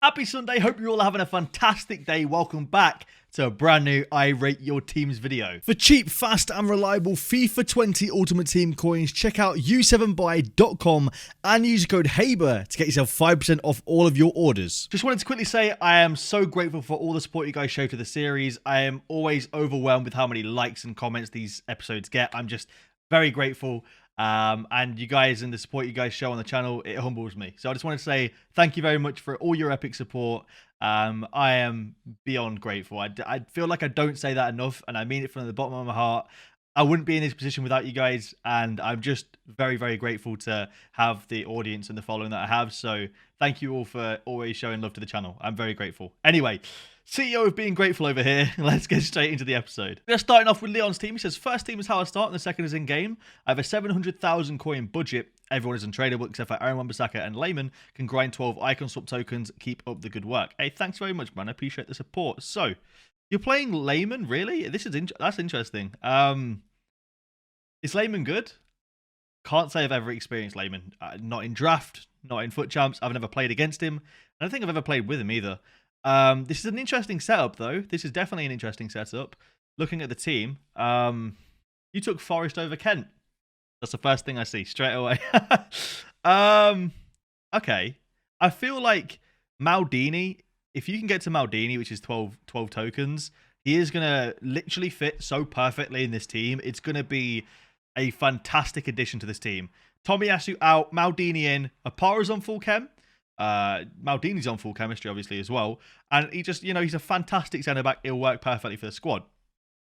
Happy Sunday, hope you're all having a fantastic day. Welcome back to a brand new I Rate Your Teams video. For cheap, fast and reliable FIFA 20 Ultimate Team coins, check out u7buy.com and use code HABER to get yourself 5% off all of your orders. Just wanted to quickly say I am so grateful for all the support you guys show to the series. I am always overwhelmed with how many likes and comments these episodes get. I'm just very grateful. And you guys and the support you guys show on the channel, it humbles me. So I just want to say thank you very much for all your epic support. I am beyond grateful. I feel like I don't say that enough, and I mean it from the bottom of my heart. I wouldn't be in this position without you guys, and I'm just very, very grateful to have the audience and the following that I have. So thank you all for always showing love to the channel. I'm very grateful. Anyway, CEO of being grateful over here. Let's get straight into the episode. We're starting off with Leon's team. He says, first team is how I start and the second is in game. I have a 700,000 coin budget. Everyone is untradeable except for Aaron Wan-Bissaka and Layman can grind 12 icon swap tokens. Keep up the good work. Hey, thanks very much, man. I appreciate the support. So, you're playing Layman, really? That's interesting. Is Layman good? Can't say I've ever experienced Layman. Not in draft, not in foot champs. I've never played against him. I don't think I've ever played with him either. This is an interesting setup, though. This is definitely an interesting setup. Looking at the team, you took Forest over Kent. That's the first thing I see straight away. Okay. I feel like Maldini, if you can get to Maldini, which is 12 tokens, he is going to literally fit so perfectly in this team. It's going to be a fantastic addition to this team. Tomiyasu out, Maldini in, Apara's on full chem. Maldini's on full chemistry, obviously, as well. And he just, he's a fantastic centre-back. He'll work perfectly for the squad.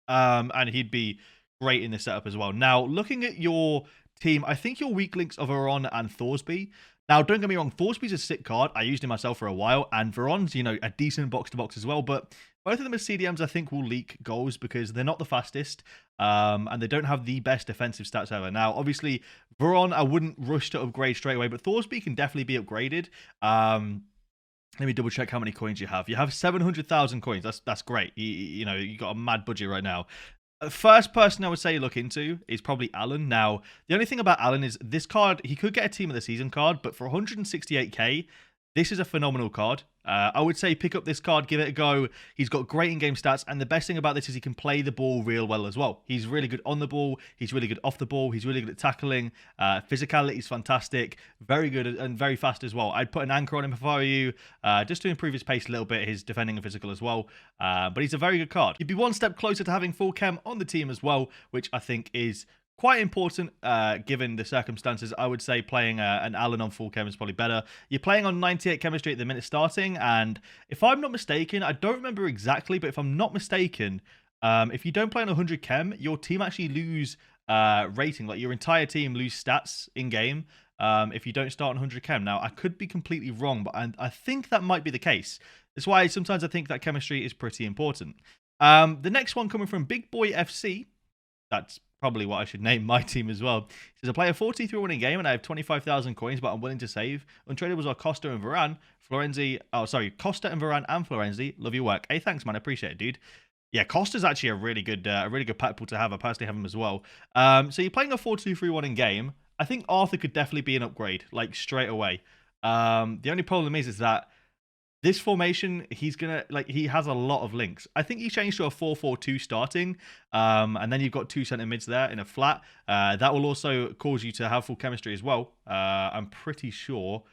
And he'd be great in this setup as well. Now, looking at your team, I think your weak links are Veron and Thorsby. Now, don't get me wrong, Thorsby's a sick card. I used him myself for a while. And Veron's, a decent box-to-box as well. But both of them as CDMs, I think, will leak goals because they're not the fastest. And they don't have the best defensive stats ever. Now, obviously, Veron, I wouldn't rush to upgrade straight away. But Thorsby can definitely be upgraded. Let me double check how many coins you have. You have 700,000 coins. That's great. You got a mad budget right now. First person I would say look into is probably Alan. Now, the only thing about Alan is this card, he could get a team of the season card, but for 168k, this is a phenomenal card. I would say pick up this card, give it a go. He's got great in-game stats, and the best thing about this is he can play the ball real well as well. He's really good on the ball. He's really good off the ball. He's really good at tackling. Physicality is fantastic. Very good and very fast as well. I'd put an anchor on him if I were you, just to improve his pace a little bit, his defending and physical as well. But he's a very good card. He'd be one step closer to having full chem on the team as well, which I think is quite important given the circumstances. I would say playing an Alan on full chem is probably better. You're playing on 98 chemistry at the minute starting, and if I'm not mistaken, I don't remember exactly, but if I'm not mistaken, if you don't play on 100 chem, your team actually lose rating. Like your entire team lose stats in game if you don't start on 100 chem. Now, I could be completely wrong, but I think that might be the case. That's why sometimes I think that chemistry is pretty important. The next one coming from BigBoyFC. That's probably what I should name my team as well. He says, I play a 4-2-3-1 in game and I have 25,000 coins, but I'm willing to save. Untradables are Costa and Varane. Costa and Varane and Florenzi. Love your work. Hey, thanks, man. I appreciate it, dude. Yeah, Costa's actually a really good pack pull to have. I personally have him as well. So you're playing a 4-2-3-1 in game. I think Arthur could definitely be an upgrade, like straight away. The only problem is that this formation, he has a lot of links. I think he changed to a 4-4-2 starting, and then you've got two centre mids there in a flat. That will also cause you to have full chemistry as well. I'm pretty sure.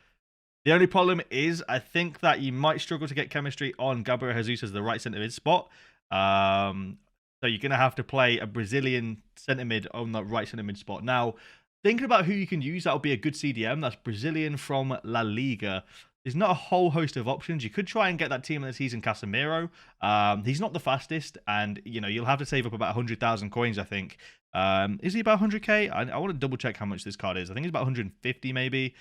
The only problem is, I think that you might struggle to get chemistry on Gabriel Jesus as the right centre mid spot. So you're going to have to play a Brazilian centre mid on that right centre mid spot. Now, thinking about who you can use, that would be a good CDM. That's Brazilian from La Liga. There's not a whole host of options. You could try and get that team of the season, Casemiro. He's not the fastest, and you'll have to save up about 100,000 coins, I think. Is he about 100k? I want to double check how much this card is. I think it's about 150 maybe,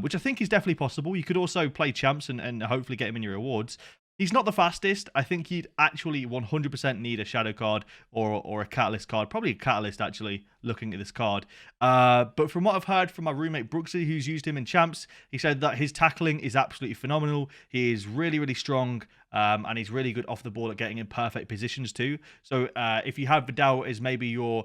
which I think is definitely possible. You could also play champs and hopefully get him in your rewards. He's not the fastest. I think he'd actually 100% need a shadow card or a catalyst card. Probably a catalyst, actually, looking at this card. But from what I've heard from my roommate Brooksy, who's used him in champs, he said that his tackling is absolutely phenomenal. He is really, really strong. And he's really good off the ball at getting in perfect positions too. So if you have Vidal as maybe your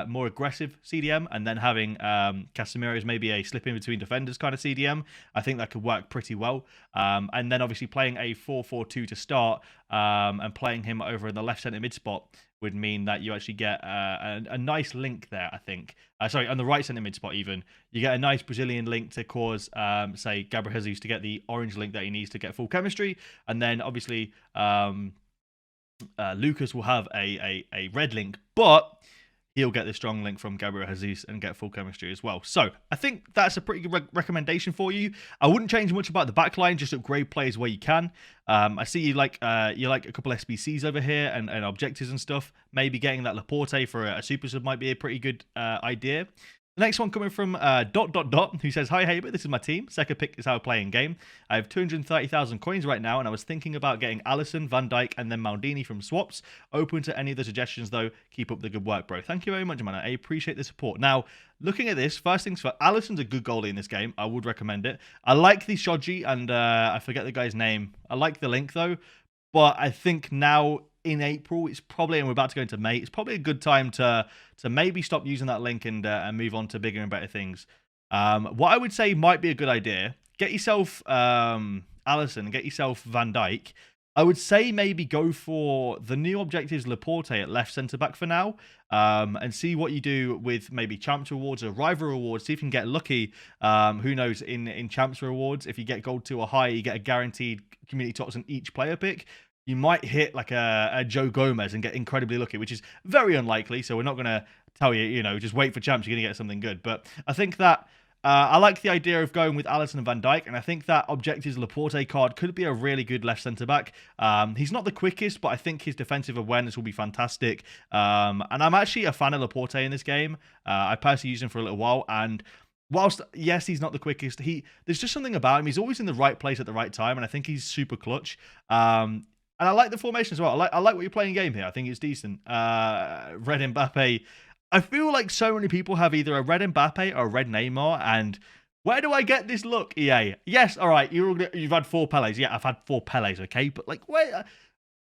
more aggressive CDM, and then having Casemiro as maybe a slip in between defenders kind of CDM, I think that could work pretty well. And then obviously playing a 4-4-2 to start and playing him over in the left centre mid spot would mean that you actually get a nice link there, I think. Sorry, on the right centre mid spot even. You get a nice Brazilian link to cause, say, Gabriel Jesus to get the orange link that he needs to get full chemistry. And then, obviously, Lucas will have a red link, but he'll get the strong link from Gabriel Jesus and get full chemistry as well. So I think that's a pretty good recommendation for you. I wouldn't change much about the backline, just upgrade players where you can. I see you like a couple SBCs over here and objectives and stuff. Maybe getting that Laporte for a super sub might be a pretty good idea. The next one coming from ... who says, "Hi Haber, this is my team. Second pick is how I play in game. I have 230,000 coins right now, and I was thinking about getting Alisson, Van Dijk, and then Maldini from swaps. Open to any of the suggestions though. Keep up the good work, bro." Thank you very much, man. I appreciate the support. Now, looking at this, first things first, Alisson's a good goalie in this game. I would recommend it. I like the Shoji, and I forget the guy's name. I like the link though, but I think now in April, it's probably, and we're about to go into May, it's probably a good time to maybe stop using that link and move on to bigger and better things. What I would say might be a good idea, get yourself Alisson, get yourself Van Dijk. I would say maybe go for the new objectives Laporte at left centre-back for now, and see what you do with maybe Champs Rewards or Rival Rewards. See if you can get lucky. Who knows, in Champs Rewards, if you get Gold 2 or higher, you get a guaranteed Community TOTS on each player pick. You might hit like a Joe Gomez and get incredibly lucky, which is very unlikely. So we're not going to tell you, just wait for champs, you're going to get something good. But I think that I like the idea of going with Alisson and Van Dijk. And I think that Objectives Laporte card could be a really good left centre-back. He's not the quickest, but I think his defensive awareness will be fantastic. And I'm actually a fan of Laporte in this game. I personally used him for a little while. And whilst, yes, he's not the quickest, there's just something about him. He's always in the right place at the right time. And I think he's super clutch. And I like the formation as well. I like what you're playing game here. I think it's decent. Red Mbappe. I feel like so many people have either a red Mbappe or a red Neymar. And where do I get this look, EA? Yes, all right. You've had 4 Pelés. Yeah, I've had 4 Pelés, okay? But like, where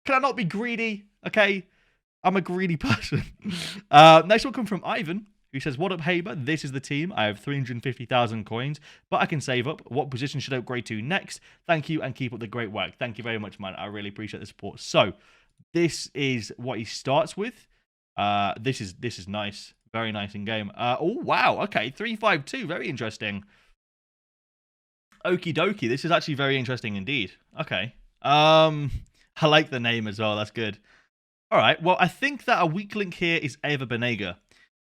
can I not be greedy? Okay, I'm a greedy person. Next one comes from Ivan, who says, "What up, Haber? This is the team. I have 350,000 coins, but I can save up. What position should I upgrade to next? Thank you and keep up the great work." Thank you very much, man. I really appreciate the support. So, this is what he starts with. This is nice. Very nice in game. Oh, wow. Okay, 352. Very interesting. Okie dokie. This is actually very interesting indeed. Okay. I like the name as well. That's good. All right. Well, I think that a weak link here is Eva Banega.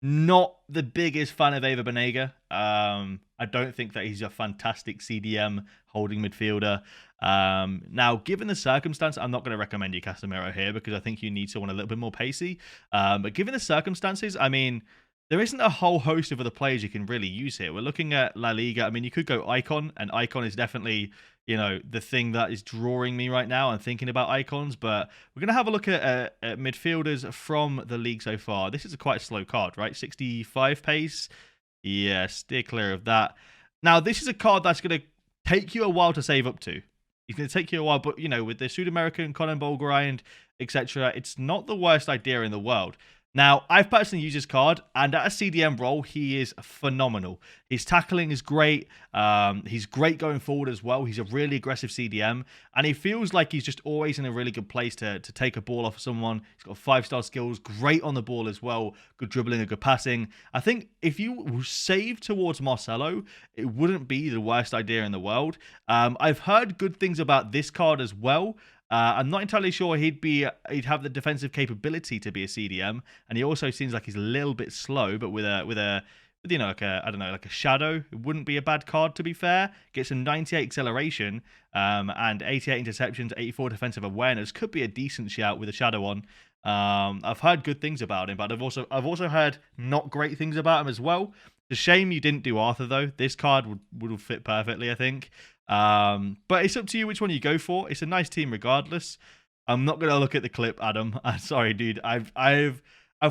Not the biggest fan of Eva Banega. I don't think that he's a fantastic CDM holding midfielder. Now, given the circumstance, I'm not going to recommend you Casemiro here because I think you need someone a little bit more pacey. But given the circumstances, I mean, there isn't a whole host of other players you can really use here. We're looking at La Liga. I mean, you could go Icon, and Icon is definitely, the thing that is drawing me right now. I'm thinking about icons, but we're going to have a look at midfielders from the league so far. This is quite a slow card, right? 65 pace. Yeah, steer clear of that. Now, this is a card that's going to take you a while to save up to. It's going to take you a while, but, with the Sud-American, Conan Ball grind, etc., it's not the worst idea in the world. Now, I've personally used this card, and at a CDM role, he is phenomenal. His tackling is great. He's great going forward as well. He's a really aggressive CDM, and he feels like he's just always in a really good place to take a ball off of someone. He's got 5-star skills, great on the ball as well, good dribbling and good passing. I think if you save towards Marcelo, it wouldn't be the worst idea in the world. I've heard good things about this card as well. I'm not entirely sure he'd have the defensive capability to be a CDM, and he also seems like he's a little bit slow. But with like a shadow, it wouldn't be a bad card to be fair. Gets a 98 acceleration, and 88 interceptions, 84 defensive awareness. Could be a decent shout with a shadow on. I've heard good things about him, but I've also heard not great things about him as well. It's a shame you didn't do Arthur though. This card would fit perfectly, I think. But it's up to you which one you go for. It's a nice team regardless. I'm not gonna look at the clip, Adam. Sorry, dude. I've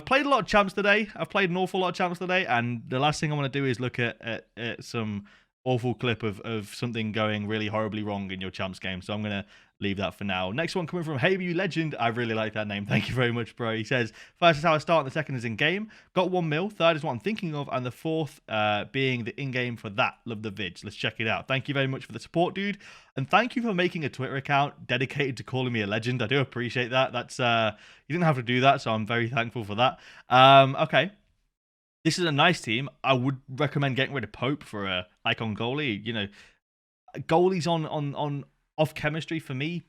played a lot of champs today. I've played an awful lot of champs today, and the last thing I want to do is look at some awful clip of something going really horribly wrong in your champs game. So I'm gonna leave that for now. Next one coming from Hey You Legend. I really like that name. Thank you very much, bro. He says, first is how I start, and the second is in game. Got 1 mil. Third is what I'm thinking of, and the fourth being the in game for that. Love the vids. Let's check it out. Thank you very much for the support, dude, and thank you for making a Twitter account dedicated to calling me a legend. I do appreciate that. That's you didn't have to do that, so I'm very thankful for that. Okay. This is a nice team. I would recommend getting rid of Pope for a icon goalie. You know, goalies on off chemistry for me,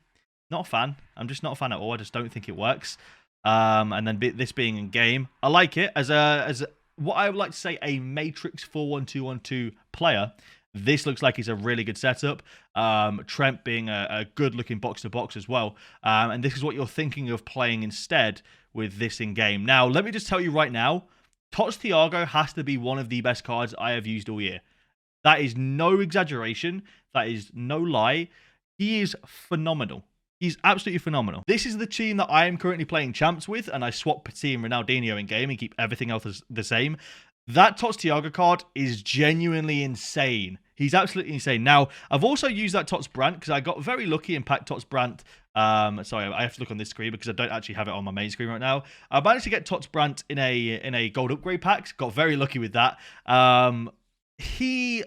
not a fan. I'm just not a fan at all. I just don't think it works. And then this being in game, I like it as what I would like to say a Matrix 4-1-2-1-2 player. This looks like it's a really good setup. Trent being a good looking box to box as well. And this is what you're thinking of playing instead with this in game. Now, let me just tell you right now, TOTS Thiago has to be one of the best cards I have used all year. That is no exaggeration. That is no lie. He is phenomenal. He's absolutely phenomenal. This is the team that I am currently playing champs with, and I swap Petit and Ronaldinho in game and keep everything else the same. That TOTS Thiago card is genuinely insane. He's absolutely insane. Now, I've also used that TOTS Brandt because I got very lucky and packed TOTS Brandt. Sorry, I have to look on this screen because I don't actually have it on my main screen right now. I managed to get TOTS Brandt in a gold upgrade pack. Got very lucky with that. He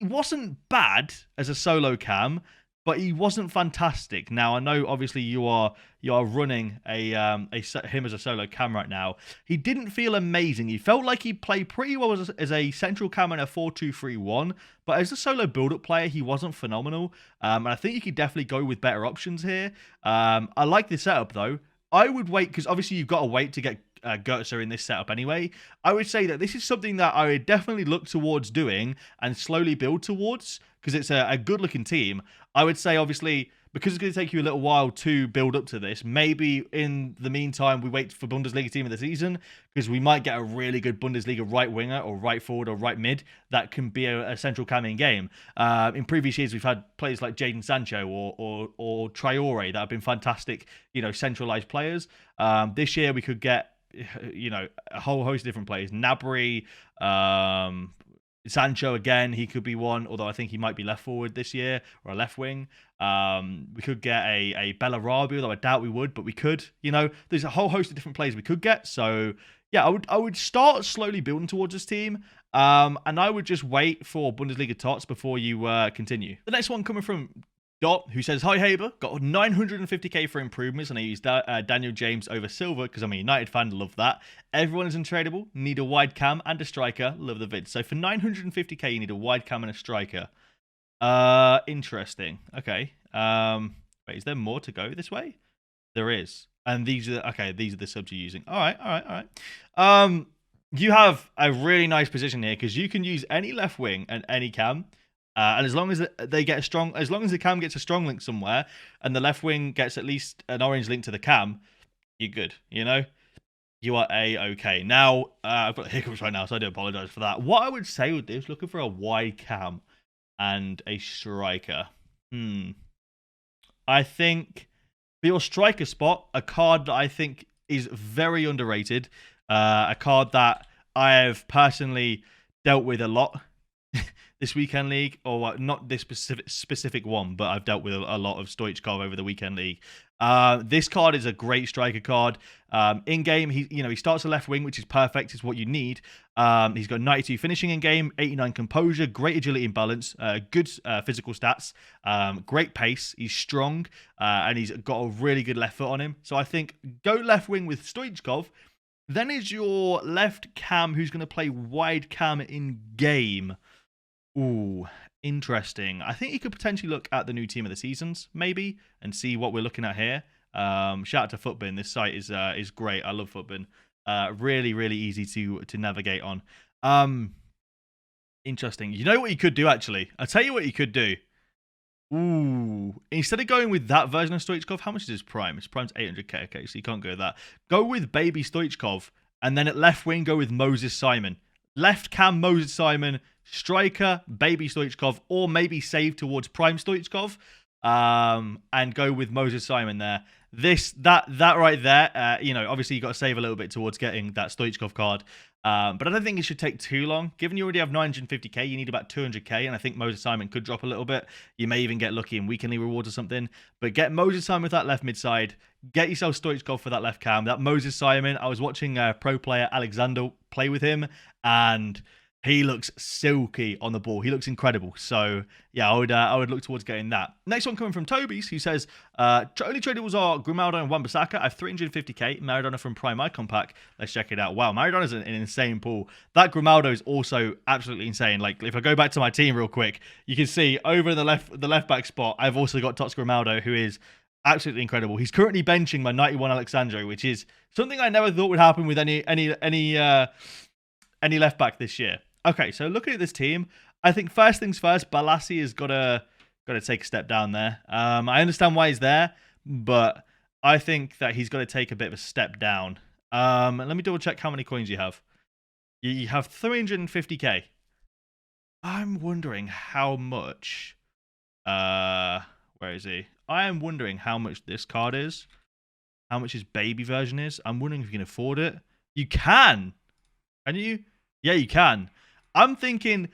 wasn't bad as a solo cam, but he wasn't fantastic. Now, I know obviously you are running him as a solo cam right now. He didn't feel amazing. He felt like he played pretty well as a central cam in a 4-2-3-1, but as a solo build-up player, he wasn't phenomenal. And I think you could definitely go with better options here. I like the setup though. I would wait because obviously you've got to wait to get Götze in this setup anyway. I would say that this is something that I would definitely look towards doing and slowly build towards because it's a good looking team. I would say obviously because it's going to take you a little while to build up to this, maybe in the meantime we wait for Bundesliga team of the season because we might get a really good Bundesliga right winger or right forward or right mid that can be a central cam in game. In previous years we've had players like Jadon Sancho or Traore that have been fantastic, you know, centralized players. This year we could get, you know, a whole host of different players. Gnabry, Sancho again, he could be one, although I think he might be left forward this year or a left wing. We could get a Bellarabi, although I doubt we would, but we could. You know, there's a whole host of different players we could get. So yeah, I would start slowly building towards this team. And I would just wait for Bundesliga TOTS before you continue. The next one coming from Dot, who says, hi Haber, got 950k for improvements, and I used Daniel James over Silva because I'm a United fan, love that. Everyone is untradeable, need a wide cam and a striker, love the vid. So for 950k, you need a wide cam and a striker. Interesting. Okay. Wait, is there more to go this way? There is. And these are, okay, these are the subs you're using. All right. You have a really nice position here because you can use any left wing and any cam. And as long as they get as long as the cam gets a strong link somewhere, and the left wing gets at least an orange link to the cam, you're good. You know, you are okay. Now I've got hiccups right now, so I do apologize for that. What I would say with this, looking for a wide cam and a striker. I think for your striker spot, a card that I think is very underrated, a card that I have personally dealt with a lot. This weekend league, or not this specific one, but I've dealt with a lot of Stoichkov over the weekend league. This card is a great striker card. In game, he starts a left wing, which is perfect. It's what you need. He's got 92 finishing in game, 89 composure, great agility and balance, good physical stats, great pace. He's strong, and he's got a really good left foot on him. So I think go left wing with Stoichkov. Then is your left cam who's going to play wide cam in game. Ooh, interesting. I think you could potentially look at the new team of the seasons, maybe, and see what we're looking at here. Shout out to Footbin. This site is great. I love Footbin. Really, really easy to navigate on. Interesting. You know what you could do, actually? I'll tell you what you could do. Ooh. Instead of going with that version of Stoichkov, how much is his prime? His prime's 800k. Okay, so you can't go with that. Go with Baby Stoichkov, and then at left wing, go with Moses Simon. left cam Moses Simon, striker Baby Stoichkov, or maybe save towards Prime Stoichkov, and go with Moses Simon there. That right there, obviously you got to save a little bit towards getting that Stoichkov card. But I don't think it should take too long. Given you already have 950k, you need about 200k, and I think Moses Simon could drop a little bit. You may even get lucky in weekly rewards or something. But get Moses Simon with that left mid side. Get yourself Stoichkov for that left cam. That Moses Simon, I was watching pro player Alexander play with him, and he looks silky on the ball. He looks incredible. So, yeah, I would look towards getting that. Next one coming from Toby's, who says, only tradables are Grimaldo and Wan-Bissaka. I have 350k. Maradona from Prime Icon Pack. Let's check it out. Wow, Maradona's an insane pool. That Grimaldo is also absolutely insane. Like, if I go back to my team real quick, you can see over in the left back spot, I've also got TOTS Grimaldo, who is absolutely incredible. He's currently benching my 91 Alexandro, which is something I never thought would happen with any left back this year. Okay, so looking at this team, I think first things first, Balassi has got to take a step down there. I understand why he's there, but I think that he's got to take a bit of a step down. Let me double check how many coins you have. You have 350k. I'm wondering how much. Where is he? I am wondering how much this card is. How much his baby version is. I'm wondering if you can afford it. You can. Can you? Yeah, you can. I'm thinking,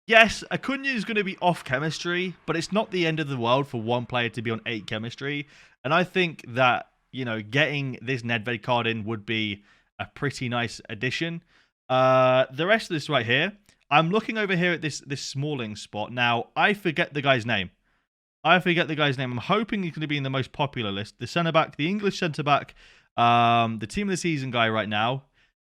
yes, Acuna is going to be off chemistry, but it's not the end of the world for one player to be on 8 chemistry. And I think that, getting this Nedved card in would be a pretty nice addition. The rest of this right here, I'm looking over here at this Smalling spot. Now, I forget the guy's name. I'm hoping he's going to be in the most popular list. The centre-back, the English centre-back, the team of the season guy right now,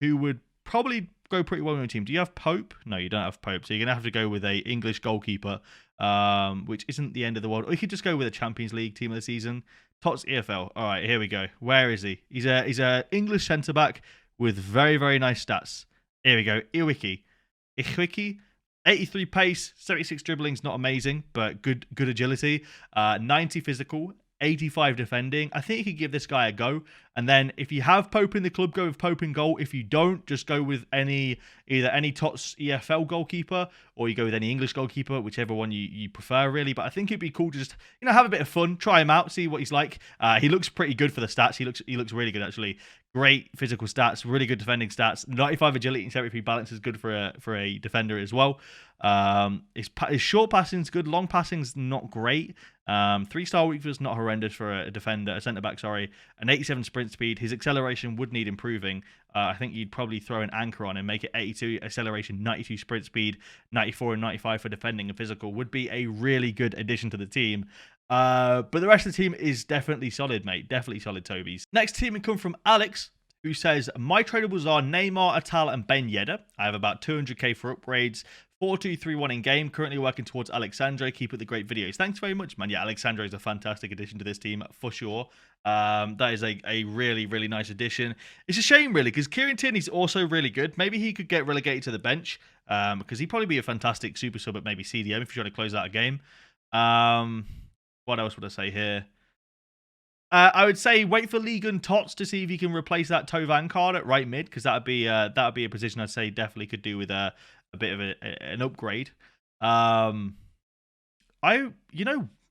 who would probably go pretty well in your team. Do you have Pope? No, you don't have Pope. So you're going to have to go with a English goalkeeper, which isn't the end of the world. Or you could just go with a Champions League team of the season. TOTS EFL. All right, here we go. Where is he? He's a English centre-back with very, very nice stats. Here we go. Iwiki. 83 pace, 76 dribbling's not amazing, but good agility. 90 physical, 85 defending. I think you could give this guy a go. And then if you have Pope in the club, go with Pope in goal. If you don't, just go with either any TOTS EFL goalkeeper, or you go with any English goalkeeper, whichever one you prefer, really. But I think it'd be cool to just, have a bit of fun, try him out, see what he's like. He looks pretty good for the stats. He looks really good, actually. Great physical stats, really good defending stats. 95 agility and 73 balance is good for a defender as well. His short passing's good, long passing's not great. 3-star weakness, not horrendous for a defender, a centre back, sorry. An 87 sprint speed. His acceleration would need improving. I think you'd probably throw an anchor on and make it 82 acceleration, 92 sprint speed, 94 and 95 for defending and physical would be a really good addition to the team. But the rest of the team is definitely solid, mate. Definitely solid, Toby's. Next team would come from Alex, who says, my tradables are Neymar, Atal, and Ben Yedder. I have about 200k for upgrades. 4-2-3-1 in game. Currently working towards Alexandre. Keep up the great videos. Thanks very much, man. Yeah, Alexandre is a fantastic addition to this team for sure. That is a really, really nice addition. It's a shame, really, because Kieran Tierney's also really good. Maybe he could get relegated to the bench because he'd probably be a fantastic super sub at maybe CDM if you're trying to close out a game. What else would I say here? I would say wait for Ligue 1 TOTS to see if you can replace that Tovan card at right mid, because that'd be a position I'd say definitely could do with a bit of an upgrade. No,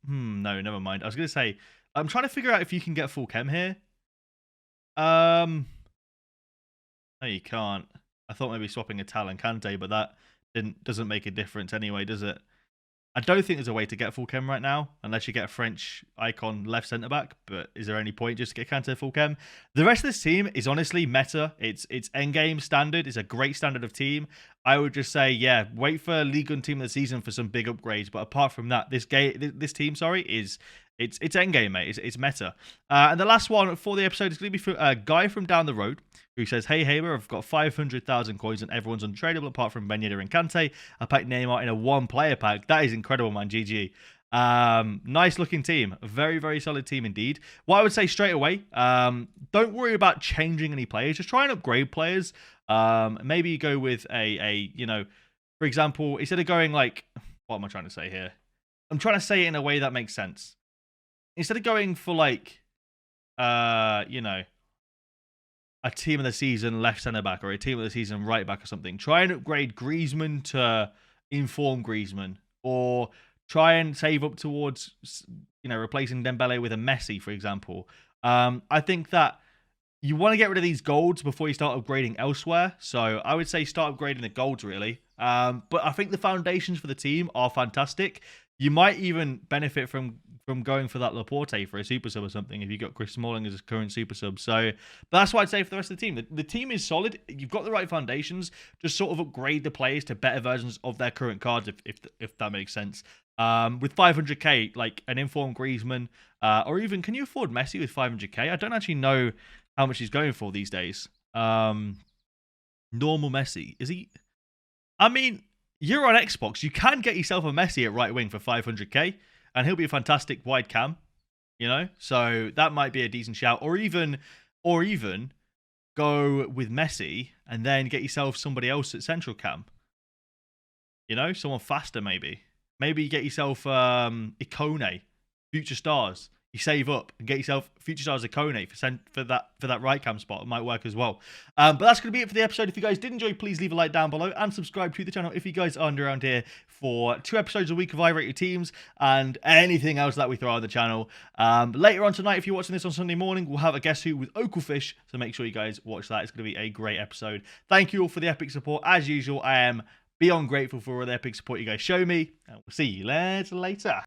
never mind. I was gonna say I'm trying to figure out if you can get full chem here. No, you can't. I thought maybe swapping a Tal and Kante, but that doesn't make a difference anyway, does it? I don't think there's a way to get full chem right now, unless you get a French icon left centre back. But is there any point just to get Kante full chem? The rest of this team is honestly meta. It's endgame standard. It's a great standard of team. I would just say, yeah, wait for Ligue 1 team of the season for some big upgrades. But apart from that, this team, is it's endgame, mate. It's meta. And the last one for the episode is going to be for a guy from down the road who says, hey, Haber, I've got 500,000 coins and everyone's untradeable apart from Ben Yedder and Kante. I packed Neymar in a 1-player pack. That is incredible, man. GG. Nice looking team. Very, very solid team indeed. What I would say straight away, don't worry about changing any players. Just try and upgrade players. Maybe you go with for example, instead of going like, what am I trying to say here? I'm trying to say it in a way that makes sense. Instead of going for like, a team of the season left centre back or a team of the season right back or something. Try and upgrade Griezmann to inform Griezmann, or try and save up towards, replacing Dembele with a Messi, for example. I think that you want to get rid of these golds before you start upgrading elsewhere. So I would say start upgrading the golds, really. But I think the foundations for the team are fantastic. You might even benefit from going for that Laporte for a super sub or something if you got Chris Smalling as a current super sub. So but that's what I'd say for the rest of the team. The team is solid. You've got the right foundations. Just sort of upgrade the players to better versions of their current cards, if that makes sense. With 500k, like an informed Griezmann, or even, can you afford Messi with 500k? I don't actually know how much he's going for these days. Normal Messi, is he? I mean, you're on Xbox. You can get yourself a Messi at right wing for 500k, and he'll be a fantastic wide cam. So that might be a decent shout. Or even go with Messi and then get yourself somebody else at central cam. Someone faster maybe. Maybe you get yourself Ikone, Future Stars. You save up and get yourself Future Stars Ikone for that right cam spot. It might work as well. But that's going to be it for the episode. If you guys did enjoy, please leave a like down below and subscribe to the channel if you guys aren't around here for 2 episodes a week of I Rate Your Teams and anything else that we throw on the channel. Later on tonight, if you're watching this on Sunday morning, we'll have a Guess Who with Oakelfish. So make sure you guys watch that. It's going to be a great episode. Thank you all for the epic support. As usual, I am beyond grateful for all the epic support you guys show me. And we'll see you later.